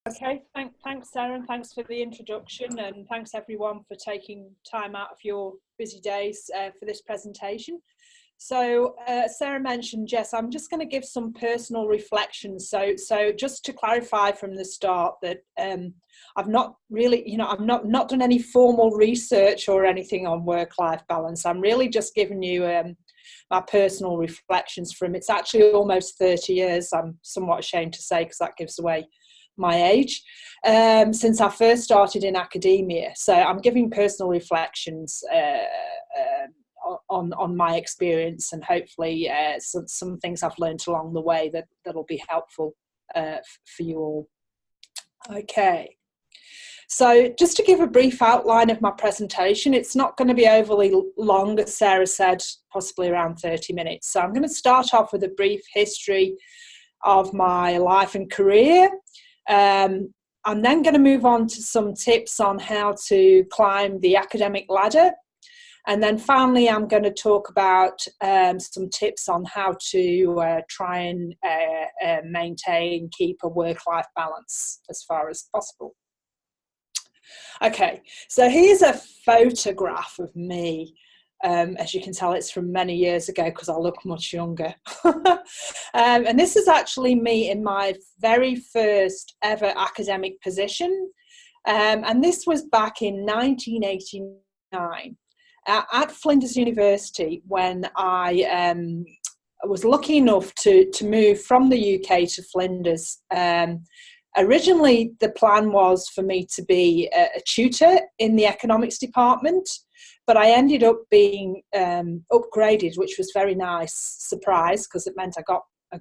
Okay, thanks Sarah, and thanks for the introduction, and thanks everyone for taking time out of your busy days for this presentation. So Sarah mentioned, Jess, I'm just going to give some personal reflections. So just to clarify from the start that I've not really, I've not done any formal research or anything on work-life balance. I'm really just giving you my personal reflections from, it's actually almost 30 years, I'm somewhat ashamed to say, because that gives away my age, since I first started in academia. So I'm giving personal reflections on my experience, and hopefully some things I've learned along the way that'll be helpful for you all. Okay. So just to give a brief outline of my presentation, it's not going to be overly long, as Sarah said, possibly around 30 minutes. So I'm going to start off with a brief history of my life and career. I'm then going to move on to some tips on how to climb the academic ladder. And then finally, I'm going to talk about some tips on how to try and maintain, keep a work-life balance as far as possible. Okay, so here's a photograph of me. As you can tell, it's from many years ago because I look much younger. And this is actually me in my very first ever academic position. And this was back in 1989 at Flinders University, when I was lucky enough to move from the UK to Flinders. Originally, the plan was for me to be a tutor in the economics department, but I ended up being upgraded, which was very nice surprise, because it meant I got a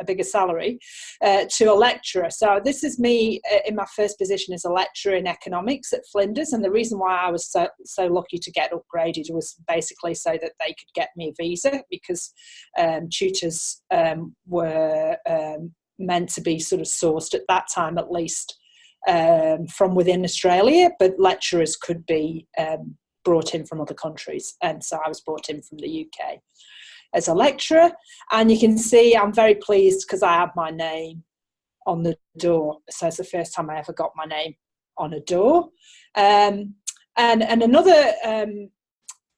bigger salary, to a lecturer. So this is me in my first position as a lecturer in economics at Flinders. And the reason why I was so lucky to get upgraded was basically so that they could get me a visa, because tutors were meant to be sort of sourced at that time, at least, from within Australia, but lecturers could be brought in from other countries. And so I was brought in from the UK as a lecturer. And you can see I'm very pleased because I have my name on the door. So it's the first time I ever got my name on a door. And another,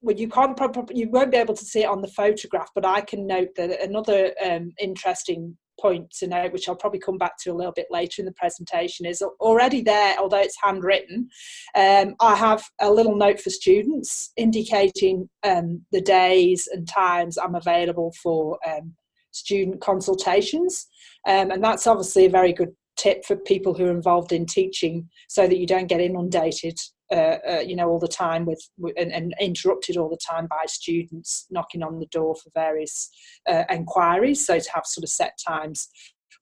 well, you won't be able to see it on the photograph, but I can note that another interesting point to note, which I'll probably come back to a little bit later in the presentation, is already there, although it's handwritten. I have a little note for students indicating the days and times I'm available for student consultations, and that's obviously a very good tip for people who are involved in teaching, so that you don't get inundated all the time and interrupted all the time by students knocking on the door for various enquiries. So to have sort of set times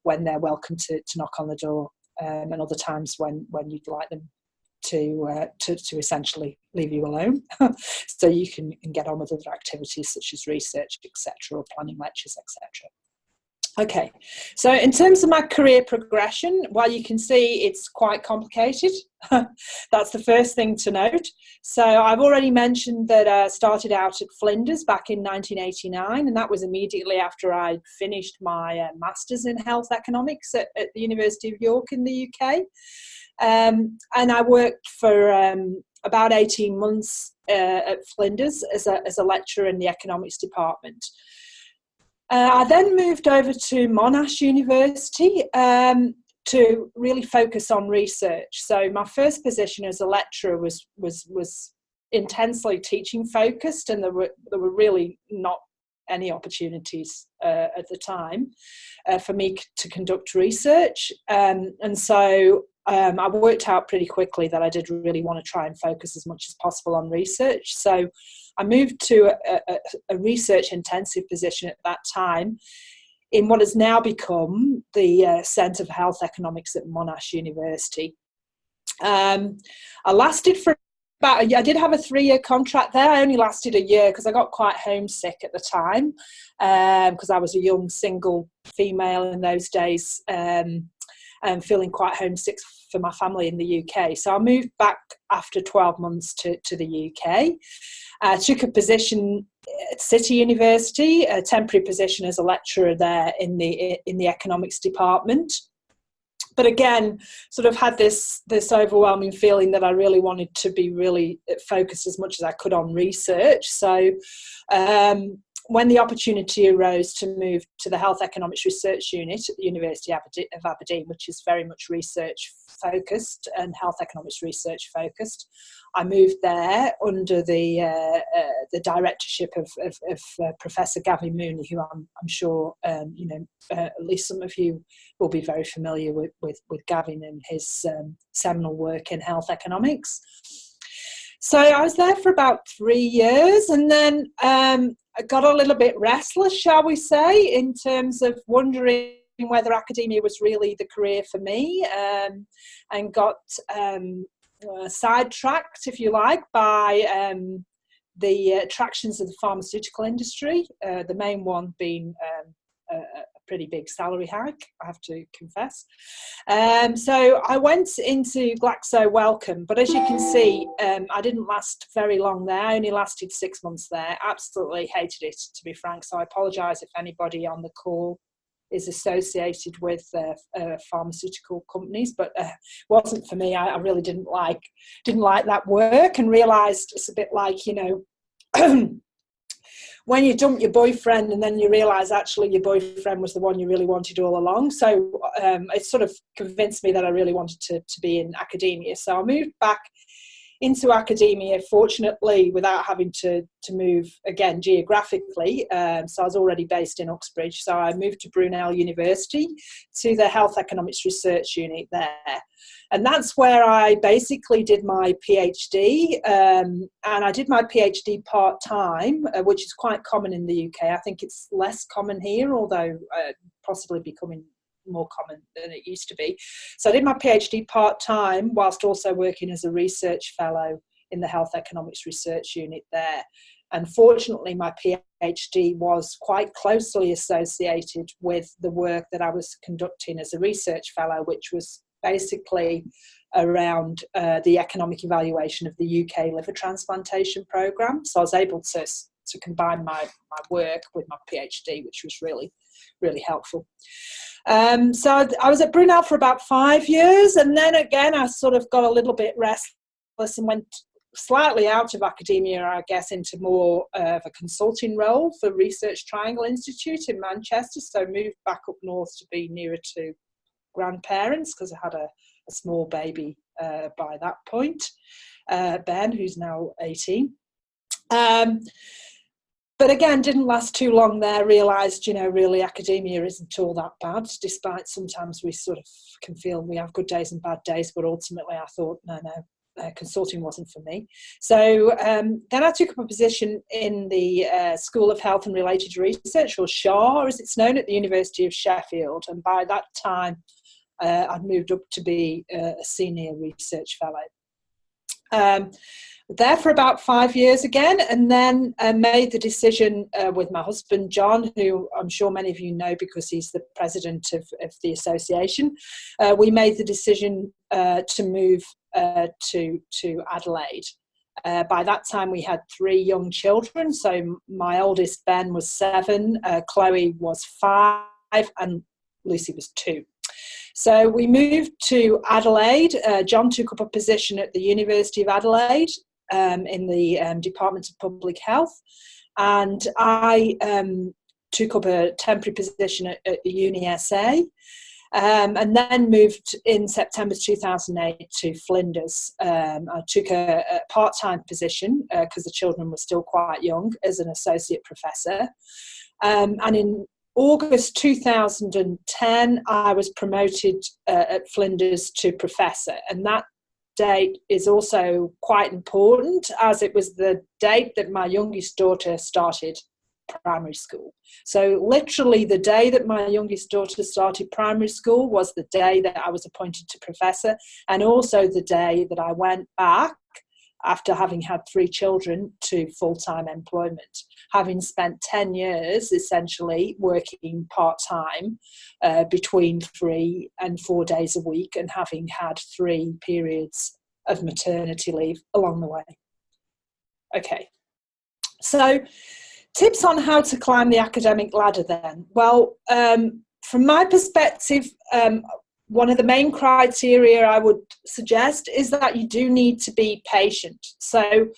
when they're welcome to knock on the door, and other times when you'd like them to essentially leave you alone, so you can get on with other activities such as research, etc., or planning lectures, etc. Okay, so in terms of my career progression, well, you can see it's quite complicated. That's the first thing to note. So I've already mentioned that I started out at Flinders back in 1989, and that was immediately after I'd finished my Masters in Health Economics at the University of York in the UK. And I worked for about 18 months at Flinders as a lecturer in the economics department. I then moved over to Monash University to really focus on research. So my first position as a lecturer was intensely teaching focused, and there were really not any opportunities at the time for me to conduct research. And so I worked out pretty quickly that I did really want to try and focus as much as possible on research. So I moved to a research intensive position at that time in what has now become the Centre for Health Economics at Monash University. I lasted for I did have a 3-year contract there. I only lasted a year because I got quite homesick at the time, because I was a young single female in those days, and feeling quite homesick for my family in the UK. So I moved back after 12 months to the UK. I took a position at City University, a temporary position as a lecturer there in the economics department. But again, sort of had this overwhelming feeling that I really wanted to be really focused as much as I could on research. So when the opportunity arose to move to the Health Economics Research Unit at the University of Aberdeen, which is very much research focused and health economics research focused, I moved there under the directorship of Professor Gavin Mooney, who I'm sure at least some of you will be very familiar with Gavin and his seminal work in health economics. So I was there for about 3 years, and then I got a little bit restless, shall we say, in terms of wondering whether academia was really the career for me, and got sidetracked, if you like, by the attractions of the pharmaceutical industry, the main one being a pretty big salary hike, I have to confess. So I went into Glaxo Wellcome, but as you can see, I didn't last very long there. I only lasted 6 months there. Absolutely hated it, to be frank. So I apologise if anybody on the call is associated with pharmaceutical companies, but wasn't for me. I really didn't like that work, and realised it's a bit like, you know, when you dump your boyfriend and then you realise actually your boyfriend was the one you really wanted all along. So it sort of convinced me that I really wanted to be in academia. So I moved back into academia, fortunately, without having to move again geographically. So I was already based in Uxbridge. So I moved to Brunel University to the Health Economics Research Unit there. And that's where I basically did my PhD. And I did my PhD part-time, which is quite common in the UK. I think it's less common here, although possibly becoming more common than it used to be. So I did my PhD part-time whilst also working as a research fellow in the Health Economics Research Unit there. And fortunately, my PhD was quite closely associated with the work that I was conducting as a research fellow, which was basically around the economic evaluation of the UK liver transplantation programme. So I was able to combine my work with my PhD, which was really, really helpful. So I was at Brunel for about 5 years, and then again I sort of got a little bit restless and went slightly out of academia, I guess, into more of a consulting role for Research Triangle Institute in Manchester. So moved back up north to be nearer to grandparents, because I had a small baby by that point, Ben, who's now 18. But again, didn't last too long there, realised, you know, really academia isn't all that bad, despite sometimes we sort of can feel we have good days and bad days, but ultimately I thought, no, consulting wasn't for me. So then I took up a position in the School of Health and Related Research, or SHAR as it's known, at the University of Sheffield. And by that time, I'd moved up to be a senior research fellow. There for about 5 years again, and then made the decision with my husband John, who I'm sure many of you know because he's the president of the association. We made the decision to move to Adelaide. By that time we had 3 young children. So my oldest Ben was 7, Chloe was 5, and Lucy was 2. So we moved to Adelaide. John took up a position at the University of Adelaide in the Department of Public Health, and I took up a temporary position at the UniSA, and then moved in September 2008 to Flinders. I took a part-time position because the children were still quite young as an associate professor, and in August 2010 I was promoted at Flinders to professor, and that date is also quite important as it was the date that my youngest daughter started primary school. So literally the day that my youngest daughter started primary school was the day that I was appointed to professor, and also the day that I went back after having had 3 children to full-time employment, having spent 10 years essentially working part-time between 3 and 4 days a week, and having had 3 periods of maternity leave along the way. Okay, so tips on how to climb the academic ladder then. Well, from my perspective, one of the main criteria I would suggest is that you do need to be patient. So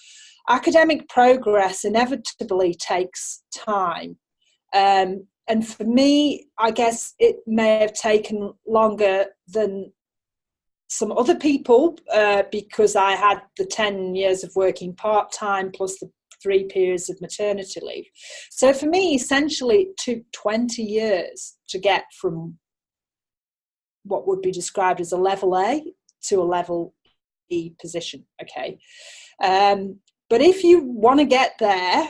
academic progress inevitably takes time. And for me, I guess it may have taken longer than some other people because I had the 10 years of working part-time plus the 3 periods of maternity leave. So for me, essentially, it took 20 years to get from what would be described as a level A to a level E position, okay? But if you want to get there,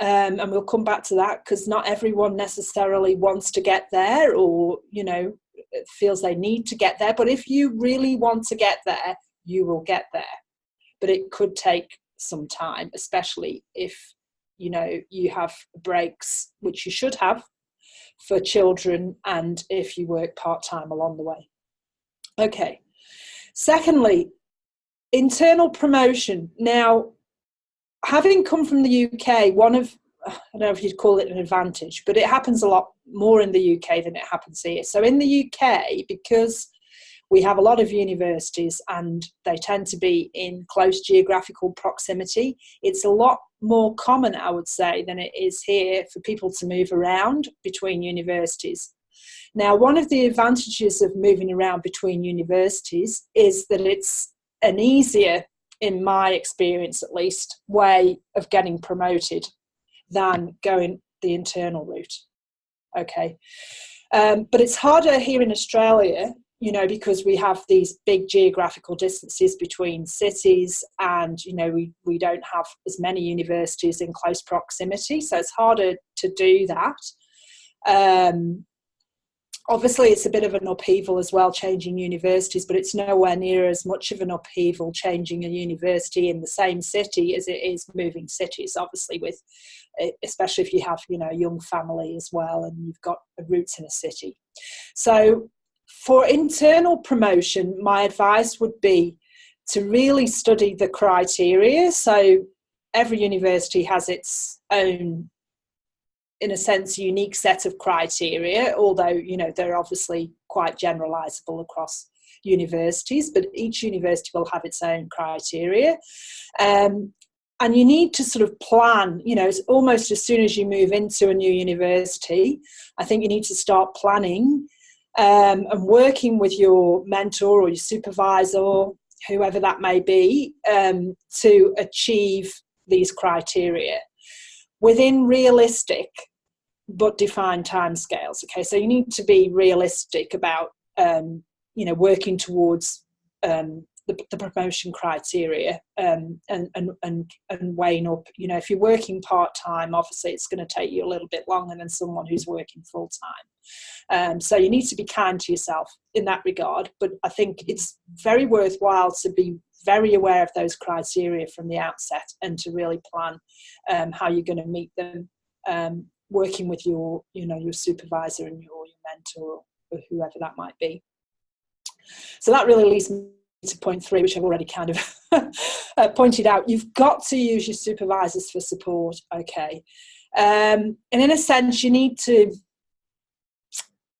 and we'll come back to that because not everyone necessarily wants to get there or, you know, feels they need to get there. But if you really want to get there, you will get there. But it could take some time, especially if, you know, you have breaks, which you should have for children, and if you work part-time along the way. Okay. Secondly, internal promotion. Now, having come from the UK, one of, I don't know if you'd call it an advantage, but it happens a lot more in the UK than it happens here. So in the UK, because we have a lot of universities and they tend to be in close geographical proximity, it's a lot more common, I would say, than it is here for people to move around between universities. Now, one of the advantages of moving around between universities is that it's an easier, in my experience at least, way of getting promoted than going the internal route. Okay. But it's harder here in Australia, you know, because we have these big geographical distances between cities and, you know, we don't have as many universities in close proximity. So it's harder to do that. Obviously, it's a bit of an upheaval as well, changing universities, but it's nowhere near as much of an upheaval changing a university in the same city as it is moving cities, obviously, with, especially if you have, you know, a young family as well and you've got roots in a city. So for internal promotion, my advice would be to really study the criteria. So every university has its own, in a sense, unique set of criteria, although, you know, they're obviously quite generalizable across universities, but each university will have its own criteria. And you need to sort of plan, you know, almost as soon as you move into a new university, I think you need to start planning and working with your mentor or your supervisor, whoever that may be, to achieve these criteria within realistic but defined timescales. Okay, so you need to be realistic about, you know, working towards the promotion criteria and weighing up. You know, if you're working part time, obviously it's going to take you a little bit longer than someone who's working full time. So you need to be kind to yourself in that regard. But I think it's very worthwhile to be very aware of those criteria from the outset and to really plan how you're going to meet them, working with your, you know, your supervisor and your mentor or whoever that might be. So that really leads me to point 3, which I've already kind of pointed out. You've got to use your supervisors for support. Okay. And in a sense, you need to,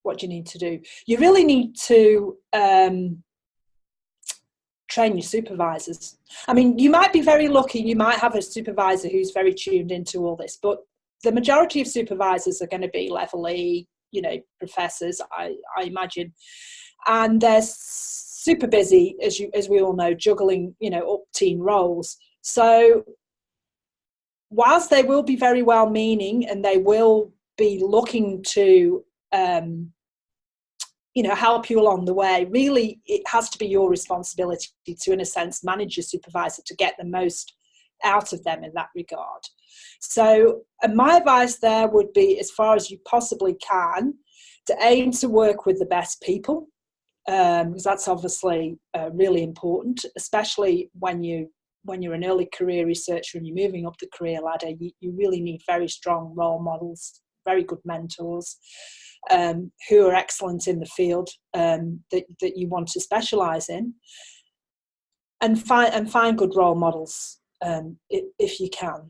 what do you need to do? You really need to train your supervisors. I mean, you might be very lucky, you might have a supervisor who's very tuned into all this, but the majority of supervisors are going to be level E, you know, professors, I imagine, and they're super busy, as we all know, juggling, you know, up teen roles. So whilst they will be very well meaning and they will be looking to you know, help you along the way, really it has to be your responsibility to, in a sense, manage your supervisor to get the most out of them in that regard. So my advice there would be, as far as you possibly can, to aim to work with the best people, because that's obviously really important, especially when you're an early career researcher and you're moving up the career ladder. You really need very strong role models, very good mentors, who are excellent in the field that you want to specialise in, and find good role models if you can.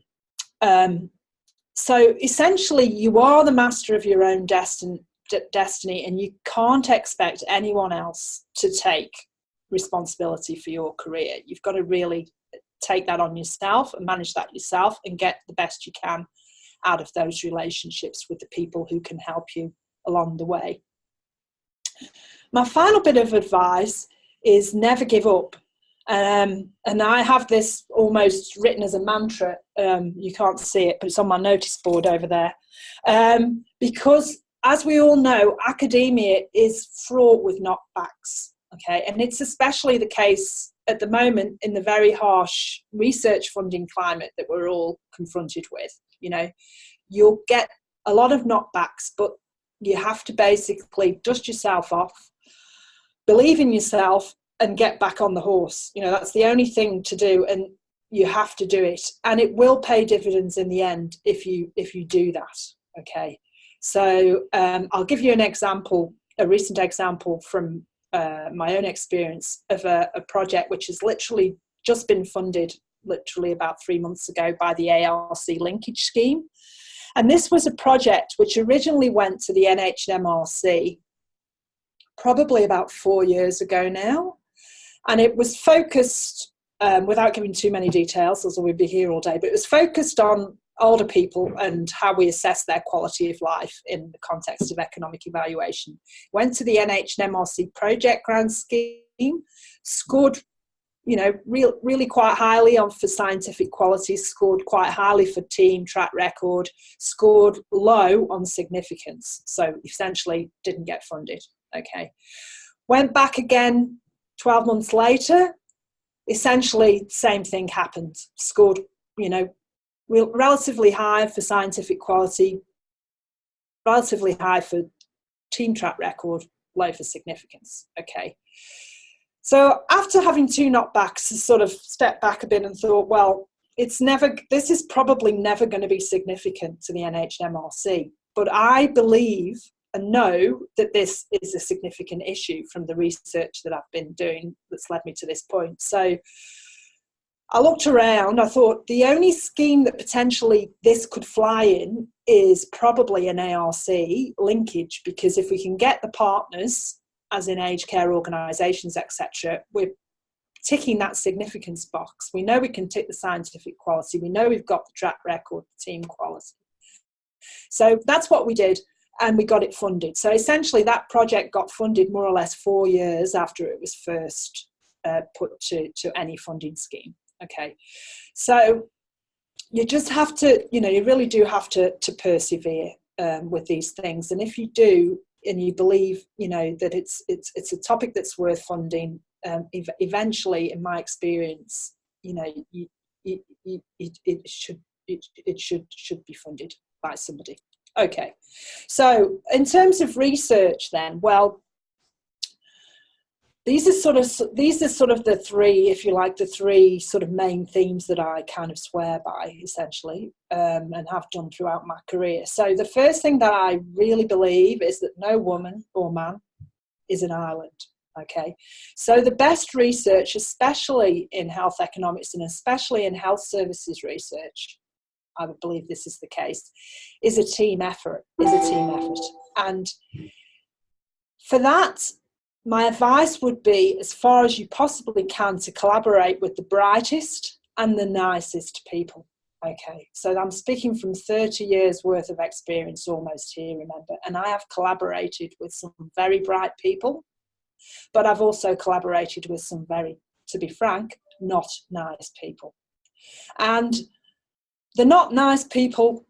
So essentially, you are the master of your own destiny. destiny, and you can't expect anyone else to take responsibility for your career. You've got to really take that on yourself and manage that yourself and get the best you can out of those relationships with the people who can help you along the way. My final bit of advice is never give up. And I have this almost written as a mantra. You can't see it, but it's on my notice board over there. Because as we all know, academia is fraught with knockbacks. Okay, and it's especially the case at the moment in the very harsh research funding climate that we're all confronted with. You know, you'll get a lot of knockbacks, but you have to basically dust yourself off, believe in yourself, and get back on the horse. You know, that's the only thing to do, and you have to do it, and it will pay dividends in the end if you do that. Okay, so I'll give you an example, a recent example from my own experience of a project which has literally just been funded literally about 3 months ago by the ARC linkage scheme. And this was a project which originally went to the NHMRC probably about 4 years ago now. And it was focused, without giving too many details, as we'd be here all day, but it was focused on older people and how we assess their quality of life in the context of economic evaluation. Went to the NHMRC project grant scheme, scored, you know, really quite highly for scientific quality, scored quite highly for team track record, scored low on significance. So essentially didn't get funded. Okay. Went back again 12 months later, essentially same thing happened. Scored, you know, relatively high for scientific quality, relatively high for team track record, low for significance. Okay. So after having two knockbacks, I sort of stepped back a bit and thought, well, this is probably never going to be significant to the NHMRC. But I believe and know that this is a significant issue from the research that I've been doing that's led me to this point. So I looked around, I thought the only scheme that potentially this could fly in is probably an ARC linkage, because if we can get the partners, as in aged care organisations, etc., we're ticking that significance box. We know we can tick the scientific quality. We know we've got the track record, the team quality. So that's what we did, and we got it funded. So essentially that project got funded more or less 4 years after it was first put to any funding scheme. Okay, so you just have to, you know, you really do have to persevere with these things. And if you do, and you believe, you know, that it's a topic that's worth funding, eventually, in my experience, you know, it should be funded by somebody. Okay, so in terms of research, then, well, these are sort of the three, if you like, the three sort of main themes that I kind of swear by, essentially, and have done throughout my career. So the first thing that I really believe is that no woman or man is an island. Okay, so the best research, especially in health economics and especially in health services research, I would believe this is the case, is a team effort. And for that, my advice would be, as far as you possibly can, to collaborate with the brightest and the nicest people. Okay, so I'm speaking from 30 years worth of experience almost here, remember, and I have collaborated with some very bright people, but I've also collaborated with some very, to be frank, not nice people. And the not nice people,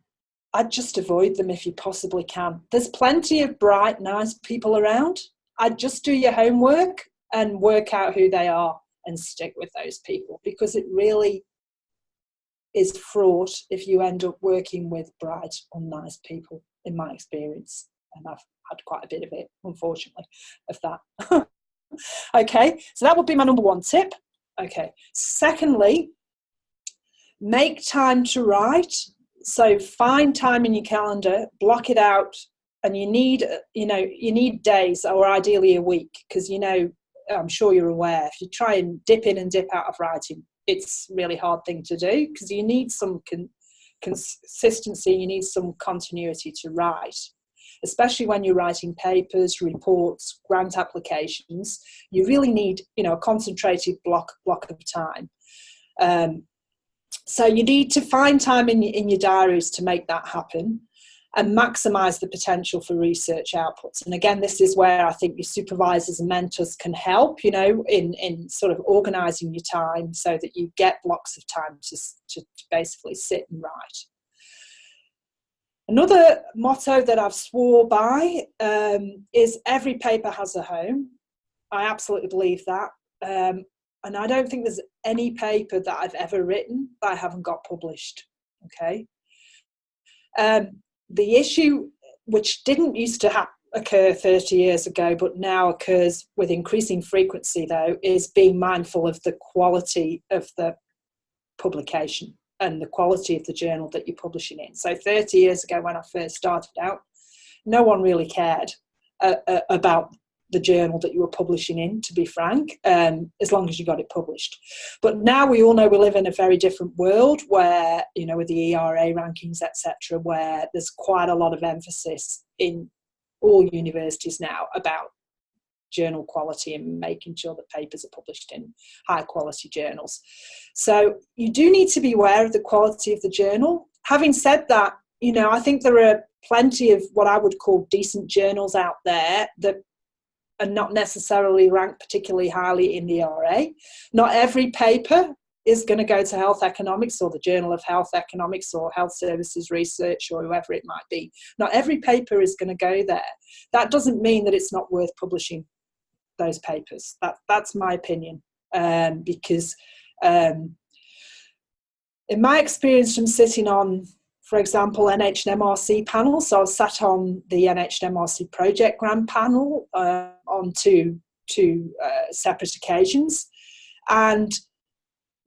I'd just avoid them if you possibly can. There's plenty of bright, nice people around. I'd just do your homework and work out who they are and stick with those people, because it really is fraught if you end up working with bright or nice people, in my experience. And I've had quite a bit of it, unfortunately, of that. Okay, so that would be my number one tip. Okay, secondly, make time to write. So find time in your calendar, block it out. And you need days, or ideally a week, because, you know, I'm sure you're aware, if you try and dip in and dip out of writing, it's a really hard thing to do, because you need some consistency, you need some continuity to write. especially when you're writing papers, reports, grant applications. You really need, a concentrated block of time. So you need to find time in your diaries to make that happen and maximise the potential for research outputs. And again, this is where I think your supervisors and mentors can help, in sort of organising your time so that you get blocks of time to basically sit and write. Another motto that I've swore by is every paper has a home. I absolutely believe that. And I don't think there's any paper that I've ever written that I haven't got published, okay? The issue, which didn't used to occur 30 years ago, but now occurs with increasing frequency, though, is being mindful of the quality of the publication and the quality of the journal that you're publishing in. So 30 years ago, when I first started out, no one really cared about the journal that you were publishing in, to be frank, as long as you got it published. But now we all know we live in a very different world where, with the ERA rankings, etc., where there's quite a lot of emphasis in all universities now about journal quality and making sure that papers are published in high quality journals. So you do need to be aware of the quality of the journal. Having said that, I think there are plenty of what I would call decent journals out there that are not necessarily ranked particularly highly in the ERA. Not every paper is going to go to Health Economics or the Journal of Health Economics or Health Services Research or whoever it might be. Not every paper is going to go there. That doesn't mean that it's not worth publishing those papers. That's my opinion, because in my experience from sitting on, for example, NH&MRC panel, so I was sat on the NH&MRC project grant panel on two separate occasions, and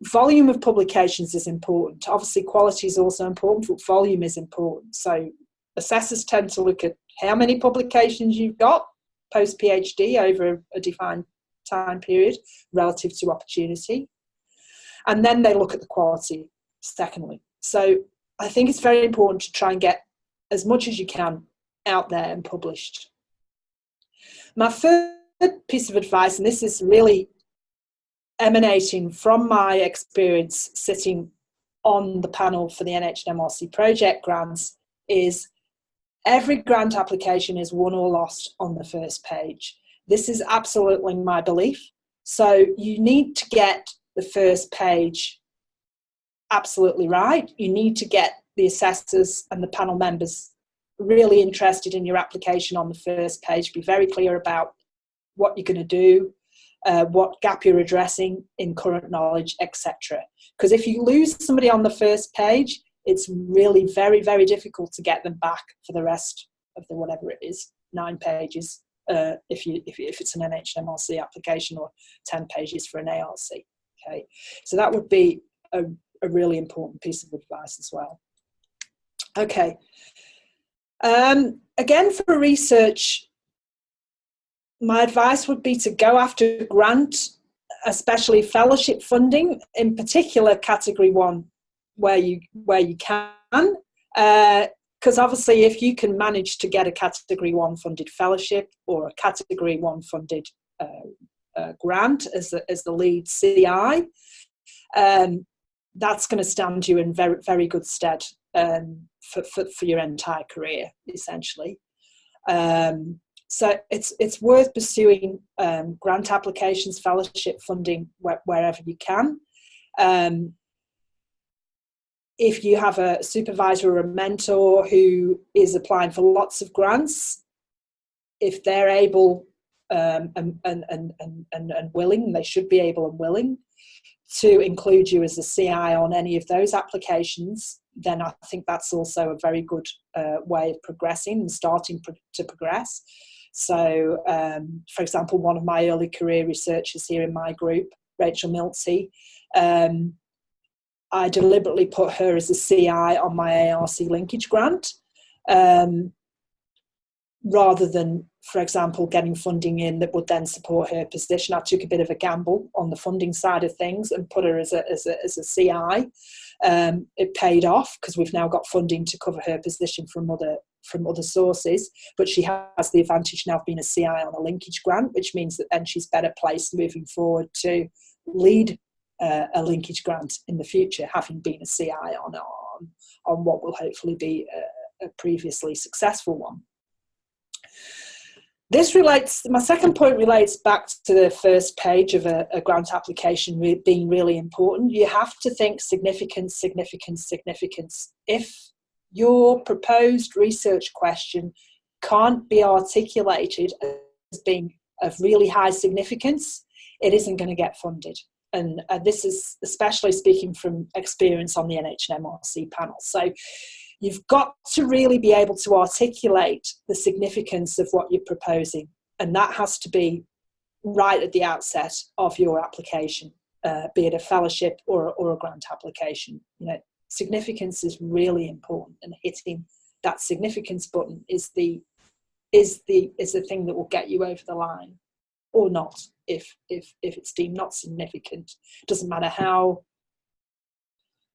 volume of publications is important. Obviously, quality is also important, but volume is important. So assessors tend to look at how many publications you've got post-PhD over a defined time period relative to opportunity. And then they look at the quality, secondly. So I think it's very important to try and get as much as you can out there and published. My third piece of advice, and this is really emanating from my experience sitting on the panel for the NH&MRC project grants, is every grant application is won or lost on the first page. This is absolutely my belief. So you need to get the first page absolutely right. You need to get the assessors and the panel members really interested in your application on the first page. Be very clear about what you're going to do, what gap you're addressing in current knowledge, etc. Because if you lose somebody on the first page, it's really very, very difficult to get them back for the rest of the whatever it is, 9 pages, if it's an NH&MRC application, or 10 pages for an ARC. Okay, so that would be a really important piece of advice as well. Okay, again, for research, my advice would be to go after grant, especially fellowship funding, in particular category 1, where you can, because obviously if you can manage to get a category 1 funded fellowship or a category 1 funded grant as the lead CI, that's going to stand you in very, very good stead for your entire career, essentially. So it's worth pursuing grant applications, fellowship funding wherever you can. If you have a supervisor or a mentor who is applying for lots of grants, if they're able and willing, they should be able and willing to include you as a CI on any of those applications, then I think that's also a very good way of progressing and starting to progress. So, for example, one of my early career researchers here in my group, Rachel Miltsey, I deliberately put her as a CI on my ARC linkage grant, rather than, for example, getting funding in that would then support her position. I took a bit of a gamble on the funding side of things and put her as a CI. It paid off because we've now got funding to cover her position from other from other sources, but she has the advantage now of being a CI on a linkage grant, which means that then she's better placed moving forward to lead a linkage grant in the future, having been a CI on what will hopefully be a previously successful one. My second point relates back to the first page of a grant application being really important. You have to think significance, significance, significance. If your proposed research question can't be articulated as being of really high significance, it isn't going to get funded. And this is especially speaking from experience on the NHMRC panel. So you've got to really be able to articulate the significance of what you're proposing. And that has to be right at the outset of your application, be it a fellowship or a grant application. Significance is really important, and hitting that significance button is the thing that will get you over the line, or not. If it's deemed not significant, doesn't matter how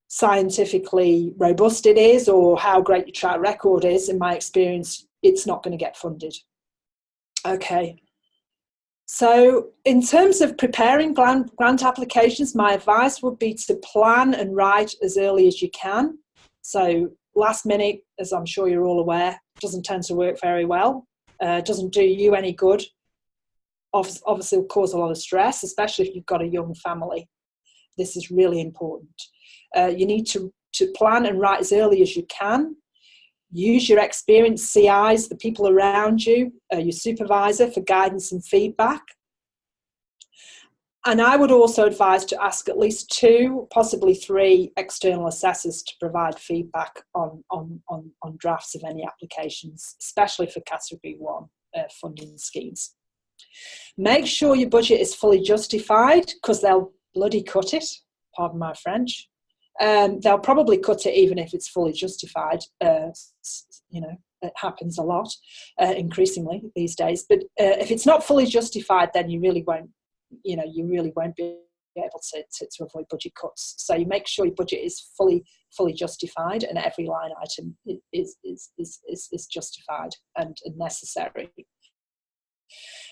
scientifically robust it is or how great your track record is, in my experience, it's not going to get funded. Okay. So in terms of preparing grant applications, my advice would be to plan and write as early as you can. So last minute, as I'm sure you're all aware, doesn't tend to work very well. Doesn't do you any good. Obviously will cause a lot of stress, especially if you've got a young family. This is really important. You need to plan and write as early as you can. Use your experienced CIs, the people around you, your supervisor for guidance and feedback. And I would also advise to ask at least 2, possibly 3 external assessors to provide feedback on drafts of any applications, especially for Category 1 funding schemes. Make sure your budget is fully justified, because they'll bloody cut it, pardon my French. They'll probably cut it even if it's fully justified. It happens a lot, increasingly these days. But if it's not fully justified, then you really won't be able to avoid budget cuts. So you make sure your budget is fully justified, and every line item is justified and necessary.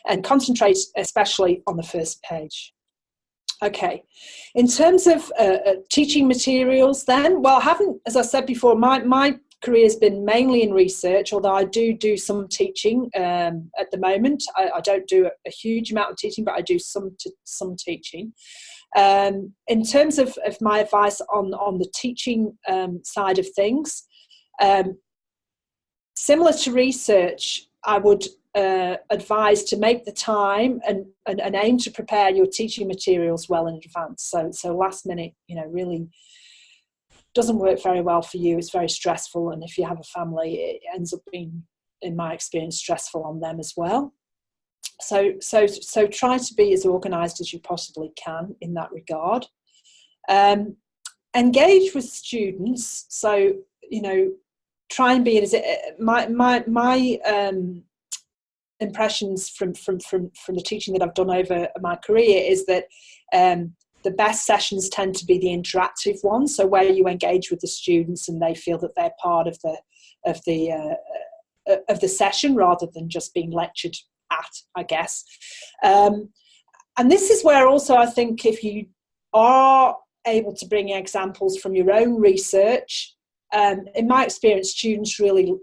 And concentrate especially on the first page. Okay, in terms of teaching materials then, well, I haven't, as I said before, my career has been mainly in research, although I do some teaching at the moment. I don't do a huge amount of teaching, but I do some teaching. In terms of my advice on the teaching side of things, similar to research, I would advise to make the time and aim to prepare your teaching materials well in advance. So last minute, really doesn't work very well for you. It's very stressful, and if you have a family, it ends up being, in my experience, stressful on them as well. So try to be as organised as you possibly can in that regard. Engage with students. So try and be as my impressions from the teaching that I've done over my career is that the best sessions tend to be the interactive ones, so where you engage with the students and they feel that they're part of the session rather than just being lectured at, I guess. And this is where also I think if you are able to bring examples from your own research, in my experience, students really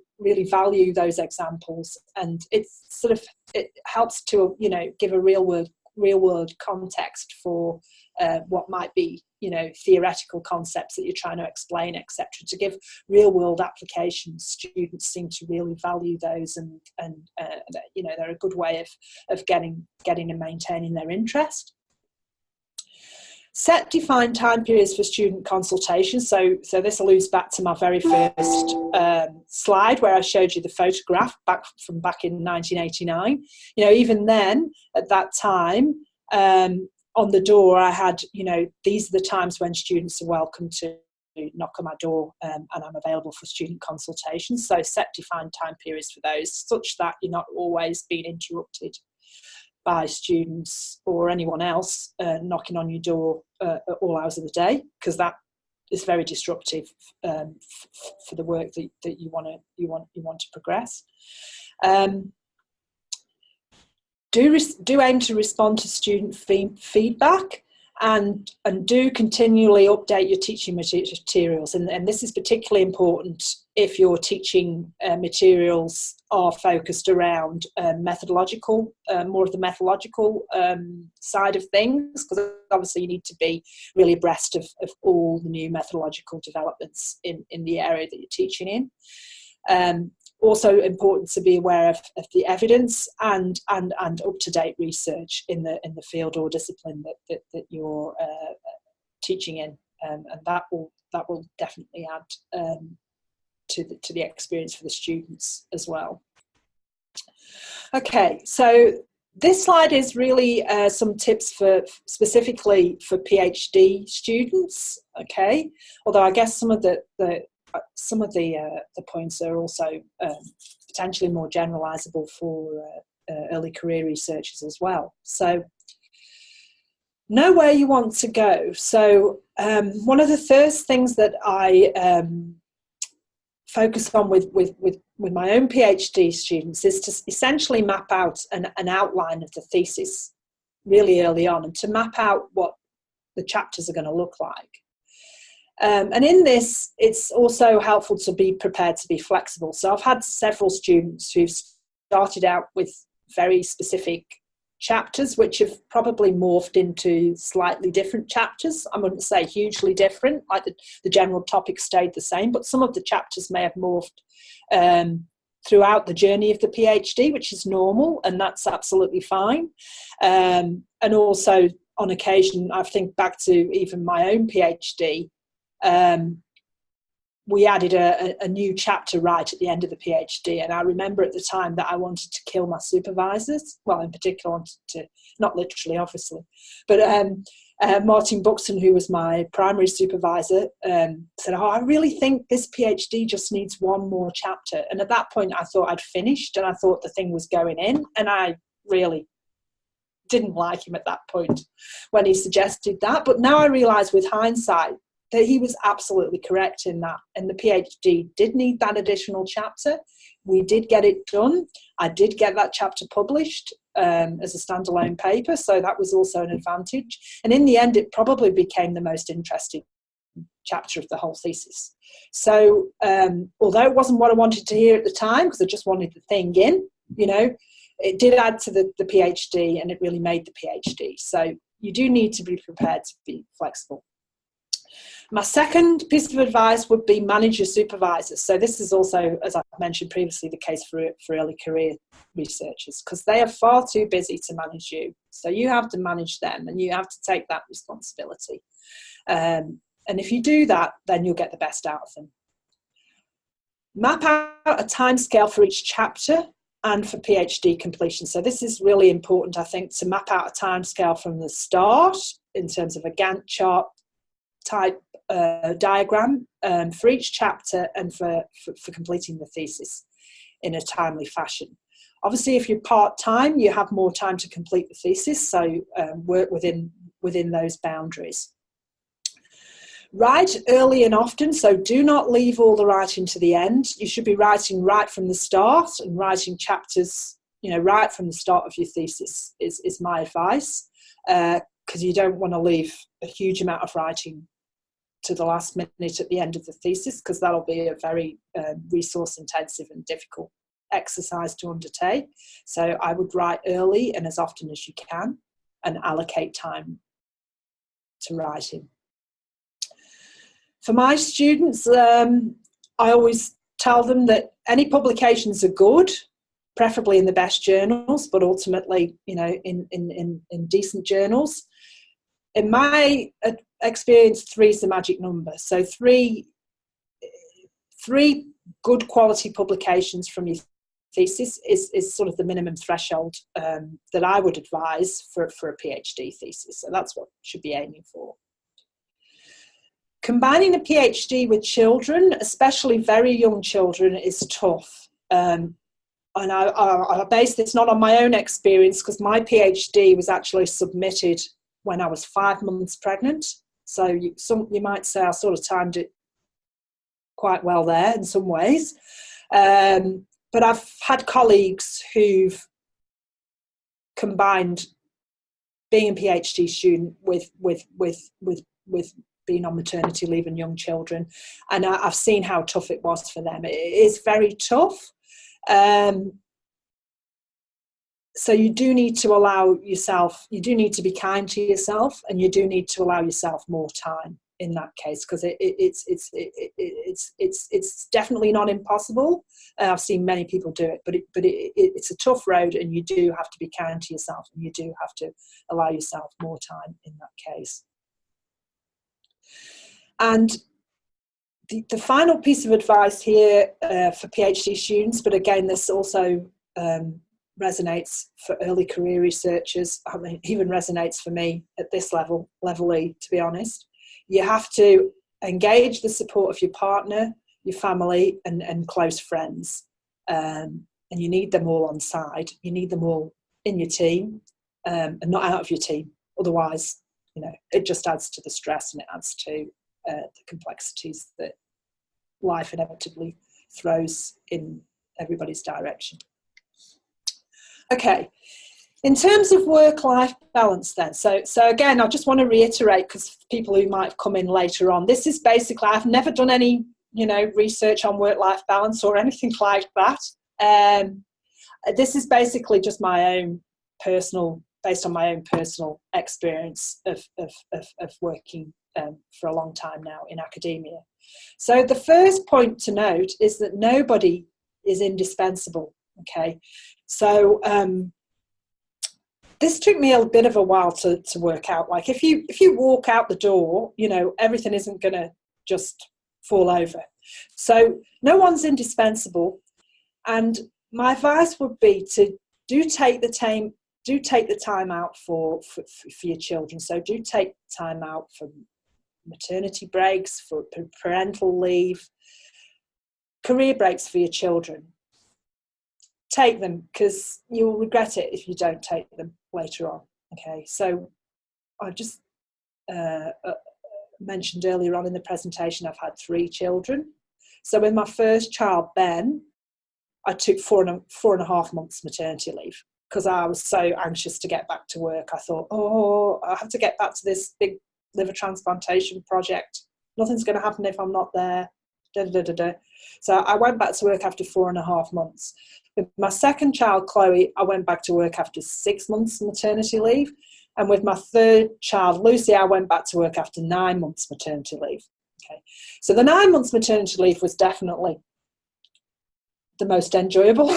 value those examples, and it helps to give a real world context for what might be theoretical concepts that you're trying to explain, etc. To give real world applications, students seem to really value those, and they're a good way of getting and maintaining their interest. Set defined time periods for student consultation. So this alludes back to my very first slide where I showed you the photograph back in 1989. Even then, at that time, on the door I had, these are the times when students are welcome to knock on my door, and I'm available for student consultations. So set defined time periods for those, such that you're not always being interrupted by students or anyone else knocking on your door at all hours of the day, because that is very disruptive for the work that you want to progress. Do aim to respond to student feedback, and do continually update your teaching materials. And this is particularly important if your teaching materials are focused around methodological, more of the methodological side of things, because obviously you need to be really abreast of all the new methodological developments in the area that you're teaching in. Also important to be aware of the evidence and up-to-date research in the field or discipline that you're teaching in, and that will definitely add to the experience for the students as well. Okay, so this slide is really some tips specifically for PhD students. Okay, although I guess some of the points are also potentially more generalizable for early career researchers as well. So know where you want to go. So one of the first things that I focus on with my own PhD students is to essentially map out an outline of the thesis really early on, and to map out what the chapters are going to look like. And in this, it's also helpful to be prepared to be flexible. So I've had several students who've started out with very specific chapters, which have probably morphed into slightly different chapters. I wouldn't say hugely different, like the general topic stayed the same, but some of the chapters may have morphed throughout the journey of the PhD, which is normal, and that's absolutely fine. And also, on occasion, I think back to even my own PhD, we added a new chapter right at the end of the PhD, and I remember at the time that I wanted to kill my supervisors. Well, in particular, I wanted to, not literally, obviously, but Martin Buxton, who was my primary supervisor, said, "Oh, I really think this PhD just needs one more chapter." And at that point, I thought I'd finished, and I thought the thing was going in, and I really didn't like him at that point when he suggested that. But now I realise with hindsight that he was absolutely correct in that, and the PhD did need that additional chapter. We did get it done. I did get that chapter published as a standalone paper, so that was also an advantage. And in the end, it probably became the most interesting chapter of the whole thesis. So although it wasn't what I wanted to hear at the time, because I just wanted the thing in, you know, it did add to the PhD, and it really made the PhD. So you do need to be prepared to be flexible. My second piece of advice would be manage your supervisors. So this is also, as I've mentioned previously, the case for early career researchers, because they are far too busy to manage you. So you have to manage them, and you have to take that responsibility. And if you do that, then you'll get the best out of them. Map out a timescale for each chapter and for PhD completion. So this is really important, I think, to map out a timescale from the start in terms of a Gantt chart type diagram for each chapter and for completing the thesis in a timely fashion. Obviously, if you're part-time, you have more time to complete the thesis, so work within those boundaries. Write early and often, so do not leave all the writing to the end. You should be writing right from the start, and writing chapters, you know, right from the start of your thesis is my advice, because you don't want to leave a huge amount of writing to the last minute at the end of the thesis, because that'll be a very resource intensive and difficult exercise to undertake. So I would write early and as often as you can, and allocate time to writing. For my students, I always tell them that any publications are good, preferably in the best journals, but ultimately, you know, in decent journals. In my experience, 3 is the magic number. So three good quality publications from your thesis is sort of the minimum threshold that I would advise for a PhD thesis. So that's what you should be aiming for. Combining a PhD with children, especially very young children, is tough. And I base this not on my own experience, because my PhD was actually submitted when I was 5 months pregnant. So you might say I sort of timed it quite well there in some ways. But I've had colleagues who've combined being a PhD student with being on maternity leave and young children, and I've seen how tough it was for them. It is very tough. So you do need to allow yourself, you do need to be kind to yourself, and you do need to allow yourself more time in that case, because it's definitely not impossible. I've seen many people do it, but it's a tough road, and you do have to be kind to yourself, and you do have to allow yourself more time in that case. And the final piece of advice here for PhD students, but again, this also resonates for early career researchers. I mean, even resonates for me at this level E, to be honest. You have to engage the support of your partner, your family, and close friends. And you need them all on side. You need them all in your team, and not out of your team. Otherwise, it just adds to the stress, and it adds to the complexities that life inevitably throws in everybody's direction. Okay, in terms of work-life balance then, so again, I just want to reiterate, because people who might have come in later on, this is basically, I've never done any, research on work-life balance or anything like that. This is basically just my own personal, based on my own personal experience of working for a long time now in academia. So the first point to note is that nobody is indispensable, okay? So this took me a bit of a while to work out. Like if you walk out the door, everything isn't going to just fall over. So no one's indispensable. And my advice would be to do take the time out for your children. So do take time out for maternity breaks, for parental leave, career breaks for your children. Take them, because you will regret it if you don't take them later on. Okay, so I just mentioned earlier on in the presentation, I've had 3 children. So with my first child, Ben, I took 4.5 months maternity leave, because I was so anxious to get back to work. I thought, I have to get back to this big liver transplantation project. Nothing's going to happen if I'm not there. So I went back to work after 4.5 months. With my second child, Chloe, I went back to work after 6 months maternity leave. And with my third child, Lucy, I went back to work after 9 months maternity leave. Okay, so the 9 months maternity leave was definitely the most enjoyable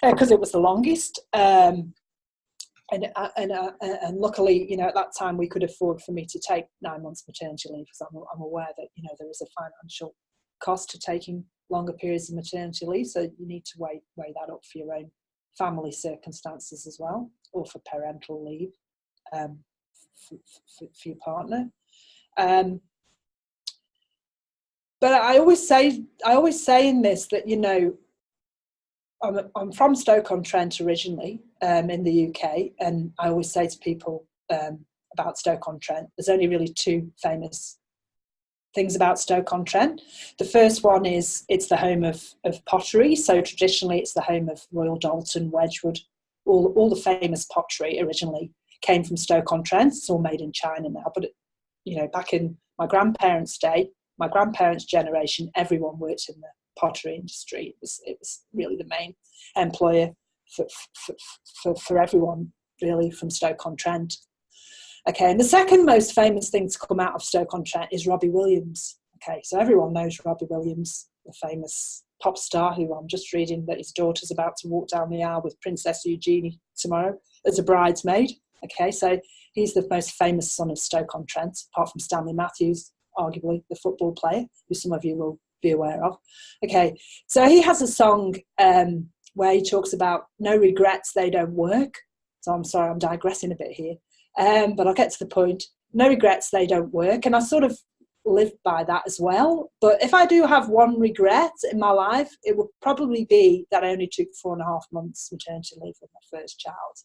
because it was the longest. And luckily, at that time we could afford for me to take 9 months maternity leave, because I'm aware that there is a financial cost to taking longer periods of maternity leave, so you need to weigh that up for your own family circumstances as well, or for parental leave for your partner. But I always say in this that I'm from Stoke-on-Trent originally, in the UK, and I always say to people about Stoke-on-Trent, there's only really 2 famous things about Stoke-on-Trent. The first one is it's the home of pottery. So traditionally it's the home of Royal Doulton, Wedgwood. All the famous pottery originally came from Stoke-on-Trent. It's all made in China now, but back in my grandparents' day, my grandparents' generation, everyone worked in the pottery industry. It was really the main employer for everyone, really, from Stoke-on-Trent. Okay, and the second most famous thing to come out of Stoke-on-Trent is Robbie Williams. Okay, so everyone knows Robbie Williams, the famous pop star, who I'm just reading that his daughter's about to walk down the aisle with Princess Eugenie tomorrow as a bridesmaid. Okay, so he's the most famous son of Stoke-on-Trent, apart from Stanley Matthews, arguably the football player, who some of you will be aware of. Okay, so he has a song where he talks about no regrets, they don't work. So I'm sorry, I'm digressing a bit here. But I'll get to the point. No regrets, they don't work. And I sort of live by that as well. But if I do have one regret in my life, it would probably be that I only took 4.5 months maternity leave with my first child.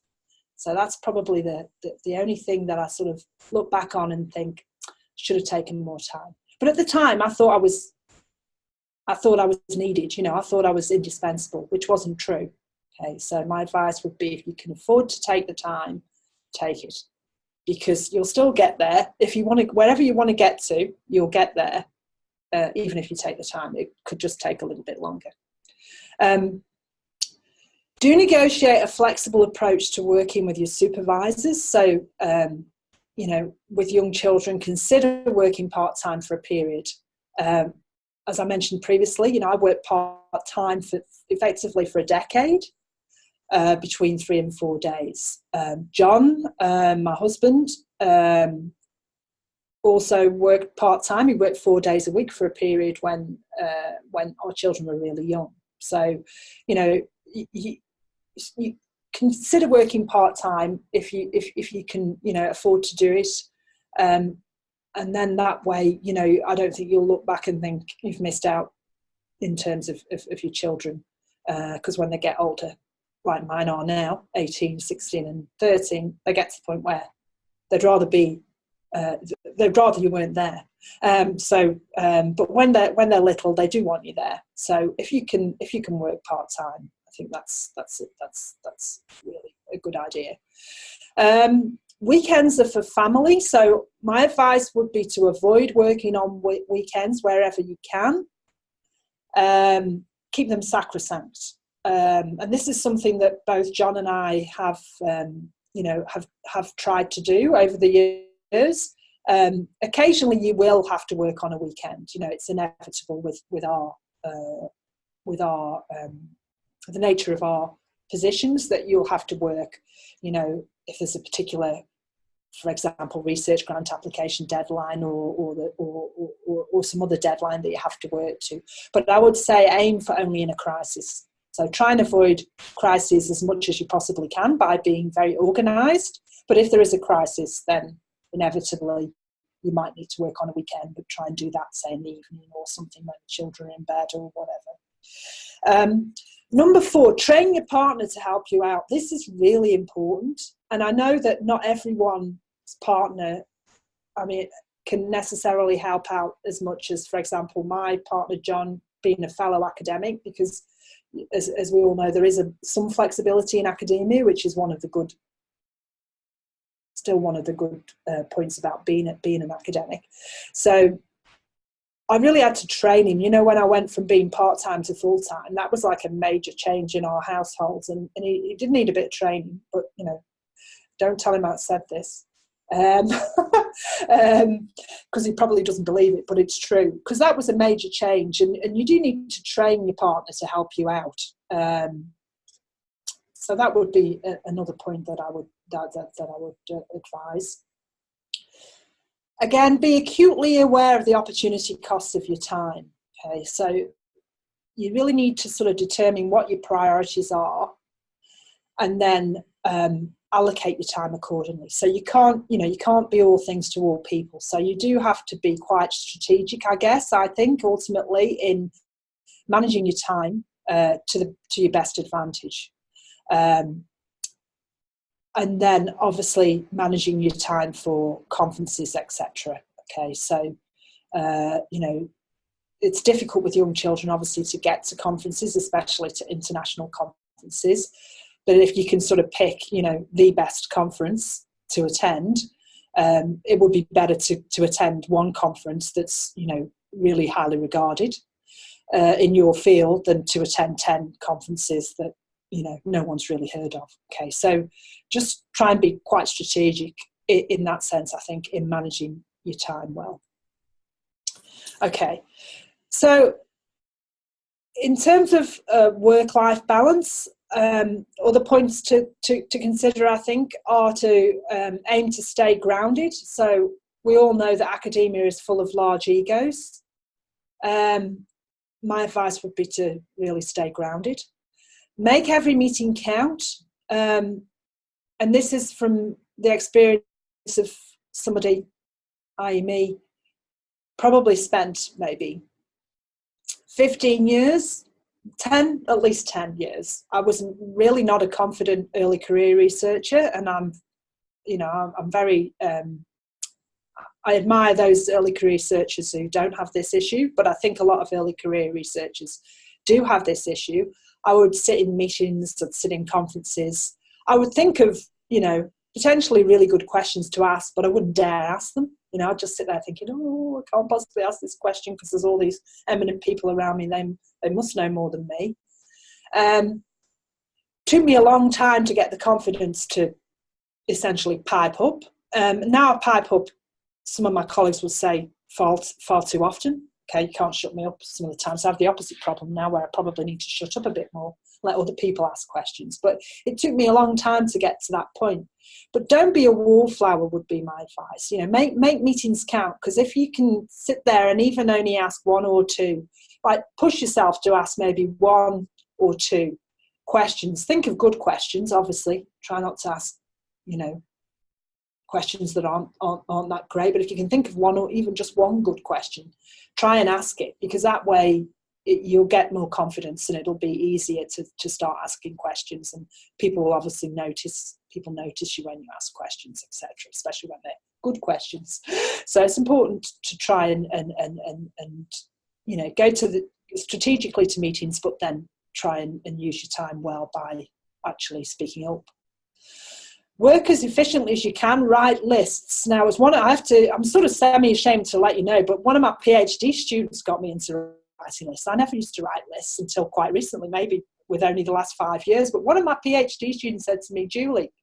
So that's probably the only thing that I sort of look back on and think, should have taken more time. But at the time, I thought I was needed, you know, I thought I was indispensable, which wasn't true. Okay, so my advice would be, if you can afford to take the time, take it, because you'll still get there. If you want to, wherever you want to get to, you'll get there, even if you take the time. It could just take a little bit longer. Do negotiate a flexible approach to working with your supervisors. So, you know, with young children, consider working part-time for a period. As I mentioned previously, you know, I worked part-time effectively for a decade, between 3 and 4 days. John, my husband, also worked part-time. He worked 4 days a week for a period when our children were really young. So, you know, you consider working part-time if you can, you know, afford to do it. And then that way, you know, I don't think you'll look back and think you've missed out in terms of your children, because when they get older, like mine are now, 18, 16 and 13, they get to the point where they'd rather you weren't there. But when they're little, they do want you there. So if you can work part-time, I think that's really a good idea. Weekends are for family, so my advice would be to avoid working on weekends wherever you can. Keep them sacrosanct. And this is something that both John and I have tried to do over the years. Occasionally you will have to work on a weekend. You know, it's inevitable with the nature of our positions, that you'll have to work, you know, if there's a particular, for example, research grant application deadline or some other deadline that you have to work to. But I would say aim for only in a crisis. So try and avoid crises as much as you possibly can by being very organised. But if there is a crisis, then inevitably you might need to work on a weekend, but try and do that, say, in the evening or something when the children are in bed or whatever. Number 4, train your partner to help you out. This is really important. And I know that not everyone's partner, can necessarily help out as much as, for example, my partner, John, being a fellow academic, because as we all know, there is some flexibility in academia, which is one of the good points about being an academic. So I really had to train him. You know, when I went from being part-time to full-time, that was like a major change in our households, and he did need a bit of training, but, you know, don't tell him I said this, because he probably doesn't believe it, but it's true, because that was a major change, and you do need to train your partner to help you out. So that would be another point that I would advise. Again, be acutely aware of the opportunity costs of your time. Okay, so you really need to sort of determine what your priorities are, and then allocate your time accordingly. So you can't be all things to all people. So you do have to be quite strategic, I guess, I think, ultimately, in managing your time to your best advantage. And then obviously managing your time for conferences, etc. Okay, so you know, it's difficult with young children, obviously, to get to conferences, especially to international conferences. But if you can sort of pick, you know, the best conference to attend, it would be better to attend one conference that's, you know, really highly regarded in your field than to attend 10 conferences that, you know, no one's really heard of. Okay, so just try and be quite strategic in that sense, I think, in managing your time well. Okay, so in terms of work-life balance, other points to consider, I think, are to aim to stay grounded. So we all know that academia is full of large egos. My advice would be to really stay grounded. Make every meeting count. And this is from the experience of somebody, i.e. me, probably spent maybe 15 years, at least 10 years. I was really not a confident early career researcher, and I'm very, I admire those early career researchers who don't have this issue, but I think a lot of early career researchers do have this issue. I would sit in meetings, I'd sit in conferences. I would think of, potentially really good questions to ask, but I wouldn't dare ask them. I'd just sit there thinking, oh, I can't possibly ask this question because there's all these eminent people around me. They must know more than me. Took me a long time to get the confidence to essentially pipe up. Now I pipe up, some of my colleagues would say, far too often. Okay, you can't shut me up some of the time. So I have the opposite problem now where I probably need to shut up a bit more, let other people ask questions. But it took me a long time to get to that point. But don't be a wallflower would be my advice. Make meetings count, because if you can sit there and even only ask one or two, like push yourself to ask maybe one or two questions. Think of good questions, obviously. Try not to ask, questions that aren't that great. But if you can think of one or even just one good question, try and ask it, because that way you'll get more confidence and it'll be easier to start asking questions, and people will obviously notice you when you ask questions, etc., especially when they're good questions. So it's important to try and go strategically to meetings, but then try and use your time well by actually speaking up. Work as efficiently as you can, write lists. Now, I'm sort of semi-ashamed to let you know, but one of my PhD students got me into writing lists. I never used to write lists until quite recently, maybe with only the last 5 years. But one of my PhD students said to me, Julie,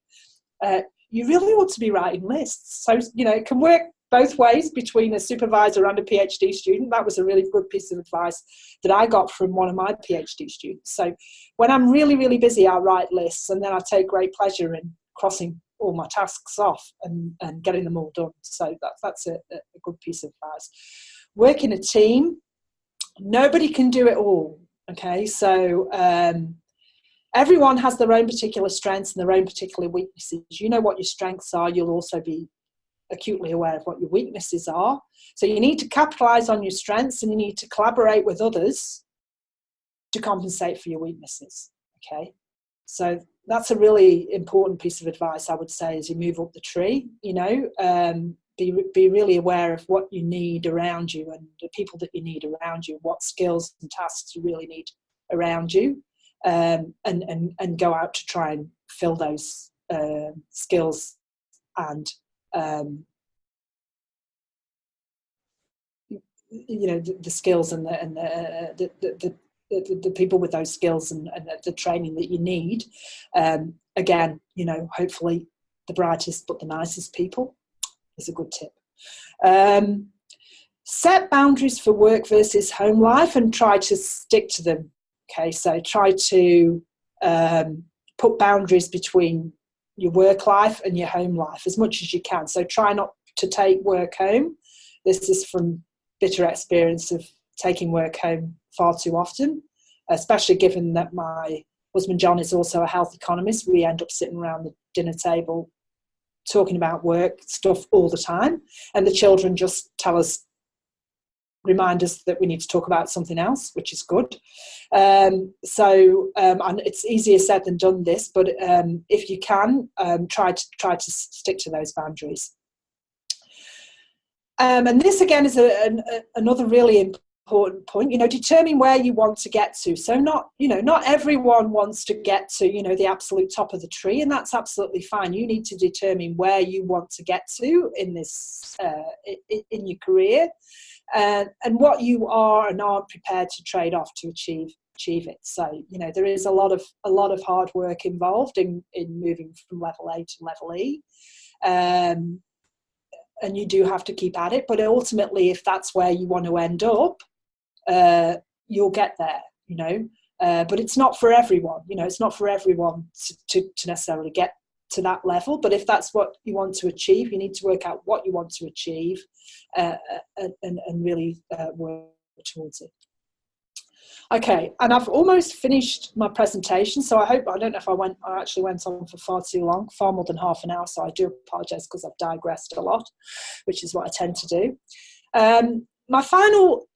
you really ought to be writing lists. So, it can work both ways between a supervisor and a PhD student. That was a really good piece of advice that I got from one of my PhD students. So when I'm really, really busy, I write lists, and then I take great pleasure in crossing all my tasks off and getting them all done. So that's a good piece of advice. Work in a team. Nobody can do it all. Okay, so everyone has their own particular strengths and their own particular weaknesses. You know what your strengths are. You'll also be acutely aware of what your weaknesses are. So you need to capitalize on your strengths, and you need to collaborate with others to compensate for your weaknesses. Okay, so that's a really important piece of advice, I would say, as you move up the tree. Be really aware of what you need around you and the people that you need around you, what skills and tasks you really need around you, and go out to try and fill those skills and the skills and the people with those skills and the training that you need. Again, hopefully the brightest but the nicest people is a good tip. Set boundaries for work versus home life and try to stick to them. Okay, so try to put boundaries between your work life and your home life as much as you can. So try not to take work home. This is from bitter experience of taking work home far too often, especially given that my husband John is also a health economist. We end up sitting around the dinner table talking about work stuff all the time, and the children just remind us that we need to talk about something else, which is good. And it's easier said than done, this, but if you can, try to stick to those boundaries. And this again is another really important point. Determine where you want to get to. So not everyone wants to get to the absolute top of the tree, and that's absolutely fine. You need to determine where you want to get to in this in your career, and what you are and aren't prepared to trade off to achieve it. So there is a lot of hard work involved in moving from level A to level E. And you do have to keep at it, but ultimately, if that's where you want to end up, you'll get there, but it's not for everyone. It's not for everyone to necessarily get to that level, but if that's what you want to achieve, you need to work out what you want to achieve and really work towards it. Okay, and I've almost finished my presentation, so I don't know if I actually went on for far too long, far more than half an hour, so I do apologise because I've digressed a lot, which is what I tend to do. My final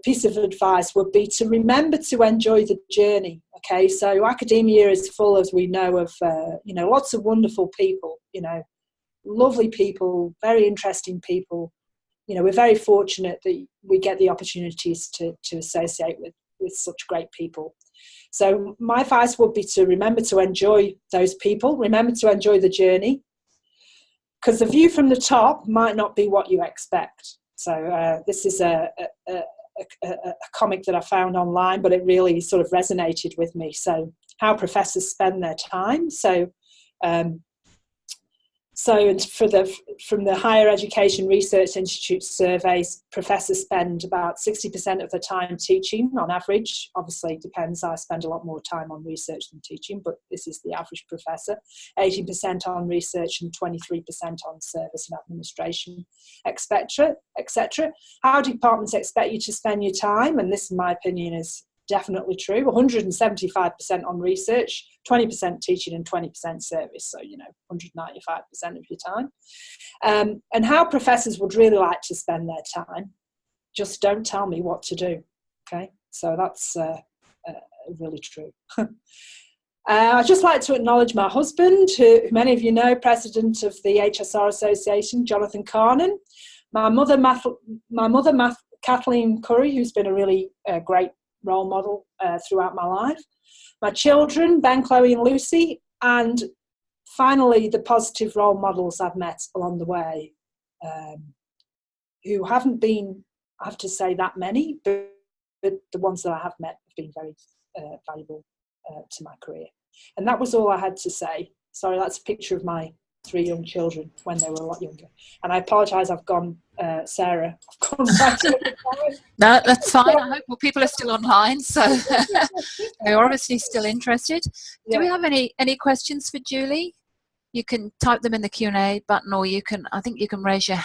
piece of advice would be to remember to enjoy the journey. Okay, so academia is full, as we know, of lots of wonderful people, lovely people, very interesting people, we're very fortunate that we get the opportunities to associate with such great people. So my advice would be to remember to enjoy those people, remember to enjoy the journey, because the view from the top might not be what you expect. So this is a comic that I found online, but it really sort of resonated with me. So how professors spend their time. So from the Higher Education Research Institute surveys, professors spend about 60% of the time teaching on average. Obviously, it depends. I spend a lot more time on research than teaching, but this is the average professor. 18% on research and 23% on service and administration, etc., etc. How departments expect you to spend your time, and this, in my opinion, is definitely true. 175% on research, 20% teaching and 20% service. So, 195% of your time. And how professors would really like to spend their time, just don't tell me what to do. Okay, so that's really true. I'd just like to acknowledge my husband, who many of you know, president of the HSR Association, Jonathan Carnan. My mother, Kathleen Curry, who's been a really great role model throughout my life. My children, Ben, Chloe and Lucy, and finally the positive role models I've met along the way, who haven't been, I have to say, that many, but the ones that I have met have been very valuable to my career. And that was all I had to say. Sorry, that's a picture of my 3 young children when they were a lot younger. And I apologise, I've gone, Sarah, I've gone right over time. No, that's fine. I hope people are still online, so they're obviously still interested. Do we have any questions for Julie? You can type them in the Q&A button, or you can, I think you can raise your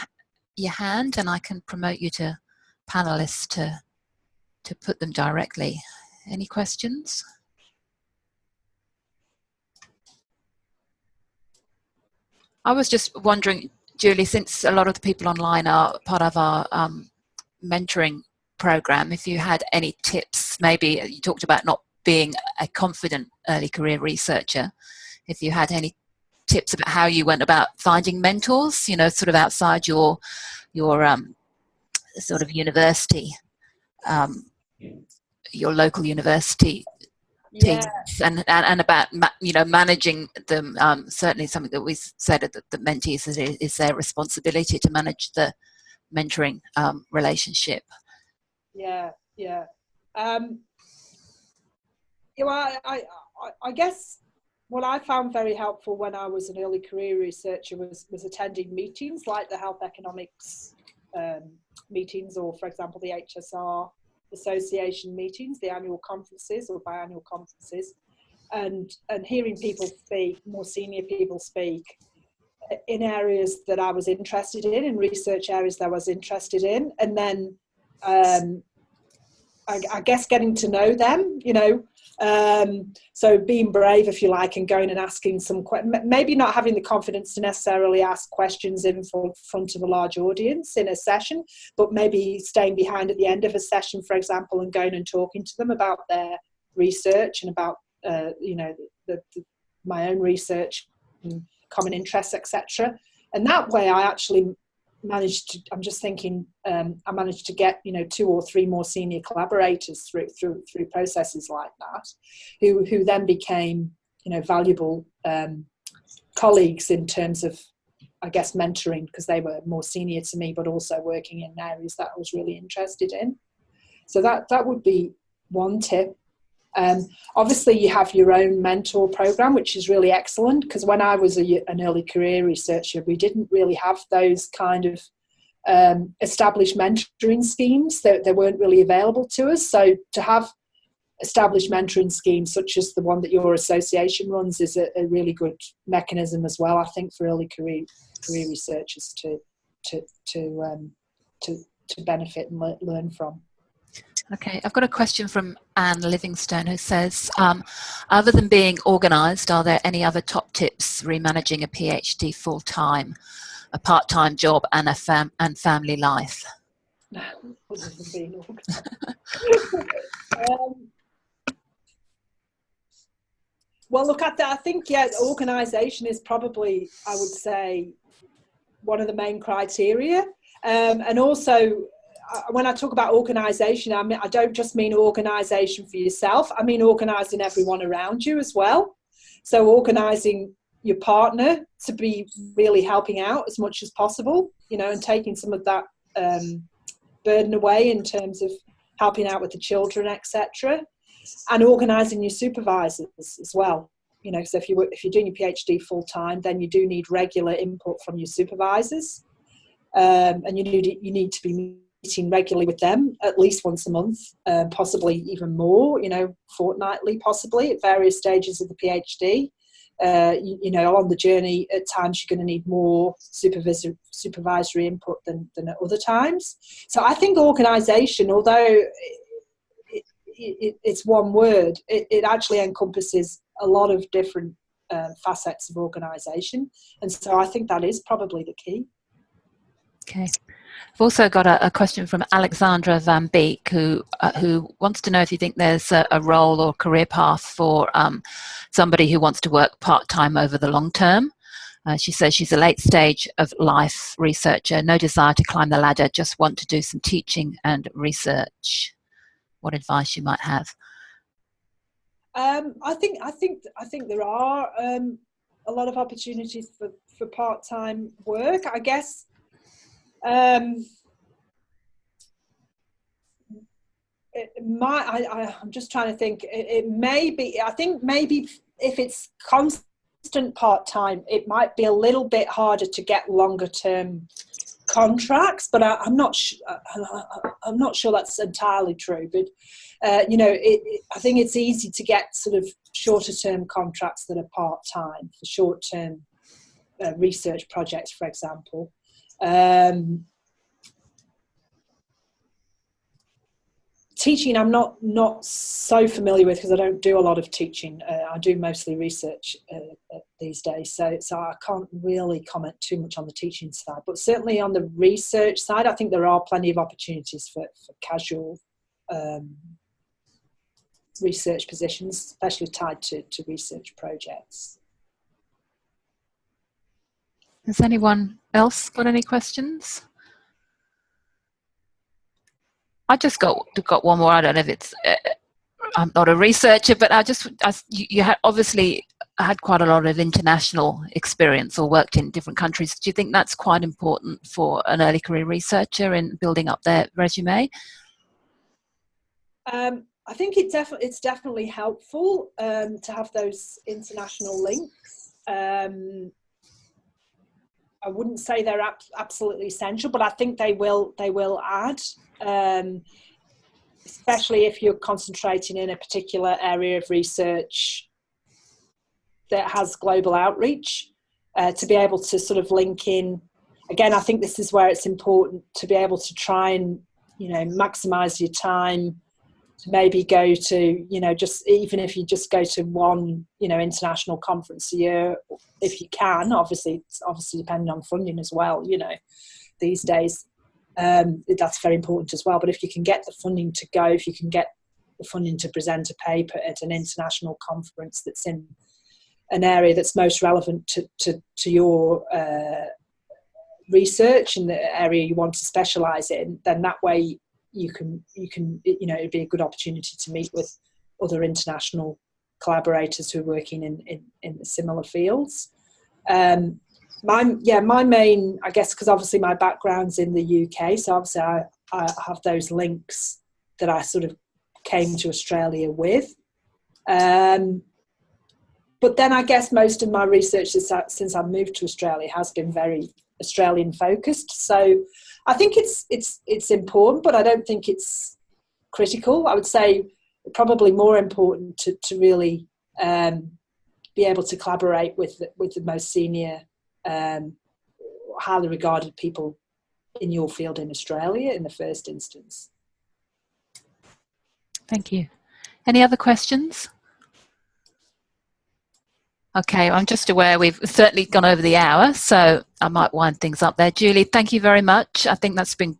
hand and I can promote you to panelists to put them directly. Any questions? I was just wondering, Julie, since a lot of the people online are part of our mentoring program, if you had any tips. Maybe you talked about not being a confident early career researcher. If you had any tips about how you went about finding mentors, sort of outside your sort of university, your local university teams, and about managing them. Certainly something that we said that the mentees is their responsibility to manage the mentoring relationship. I guess what I found very helpful when I was an early career researcher was attending meetings like the health economics meetings, or for example the HSR Association meetings, the annual conferences or biannual conferences, and hearing people speak, more senior people speak in areas that I was interested in research areas that I was interested in, and then I guess getting to know them, so being brave, if you like, and going and asking maybe not having the confidence to necessarily ask questions in front of a large audience in a session, but maybe staying behind at the end of a session, for example, and going and talking to them about their research and about, my own research and common interests, etc. And that way I actually managed to, I'm just thinking, I managed to get 2 or 3 more senior collaborators through processes like that, who then became valuable colleagues in terms of, I guess, mentoring, because they were more senior to me, but also working in areas that I was really interested in. So that would be one tip. Obviously you have your own mentor program, which is really excellent, because when I was an early career researcher, we didn't really have those kind of established mentoring schemes. They weren't really available to us. So to have established mentoring schemes such as the one that your association runs is a really good mechanism as well, I think, for early career researchers to benefit and learn from. Okay, I've got a question from Anne Livingstone, who says, other than being organised, are there any other top tips re managing a PhD full-time, a part-time job and family life? Other than being organised. Well, look, I think, organisation is probably, I would say, one of the main criteria. And also, when I talk about organisation, I don't just mean organisation for yourself. I mean organising everyone around you as well. So organising your partner to be really helping out as much as possible, you know, and taking some of that burden away in terms of helping out with the children, etc. And organising your supervisors as well. You know, so if you're doing your PhD full time, then you do need regular input from your supervisors, and you need to be meeting regularly with them at least once a month, possibly even more. You know, fortnightly, possibly at various stages of the PhD. You know, along the journey, at times you're going to need more supervisory input than at other times. So I think organisation, although it's one word, it actually encompasses a lot of different facets of organisation, and so I think that is probably the key. Okay. I've also got a question from Alexandra Van Beek, who wants to know if you think there's a role or career path for somebody who wants to work part-time over the long term. She says she's a late stage of life researcher, no desire to climb the ladder, just want to do some teaching and research. What advice you might have? I think there are a lot of opportunities for part-time work, I guess. I'm just trying to think. It may be. I think maybe if it's constant part-time, it might be a little bit harder to get longer-term contracts. But I'm not sure that's entirely true. But you know, I think it's easy to get sort of shorter-term contracts that are part-time for short-term research projects, for example. Teaching, I'm not so familiar with because I don't do a lot of teaching. I do mostly research these days, so I can't really comment too much on the teaching side. But certainly on the research side, I think there are plenty of opportunities for casual research positions, especially tied to research projects. Has anyone else got any questions? I just got one more. I don't know if it's. I'm not a researcher, but you had obviously had quite a lot of international experience or worked in different countries. Do you think that's quite important for an early career researcher in building up their resume? I think it's definitely helpful to have those international links. I wouldn't say they're absolutely essential, but I think they will add, especially if you're concentrating in a particular area of research that has global outreach, to be able to sort of link in. Again, I think this is where it's important to be able to try and, you know, maximize your time to maybe go to, you know, just even if you just go to one, you know, international conference a year, if you can. Obviously, it's obviously depending on funding as well, you know, these days. That's very important as well. But if you can get the funding to go, if you can get the funding to present a paper at an international conference that's in an area that's most relevant to your research and the area you want to specialise in, then that way you can, you know, it'd be a good opportunity to meet with other international collaborators who are working in similar fields. My main, I guess, because obviously my background's in the UK, so obviously I have those links that I sort of came to Australia with. But then I guess most of my research since I moved to Australia has been very Australian focused. So I think it's important, but I don't think it's critical. I would say probably more important to really be able to collaborate with the most senior, highly regarded people in your field in Australia in the first instance. Thank you. Any other questions? Okay, I'm just aware we've certainly gone over the hour, so I might wind things up there. Julie, thank you very much. I think that's been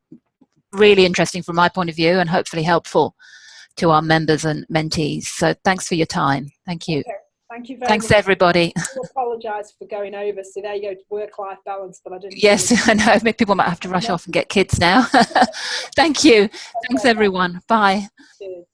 really interesting from my point of view and hopefully helpful to our members and mentees. So thanks for your time. Thank you. Okay. Thank you very Thanks, much. everybody. I apologise for going over. So there you go, work-life balance, but I didn't. Yes, I know. People might have to rush off and get kids now. Thank you. Thanks, everyone. Bye. Cheers.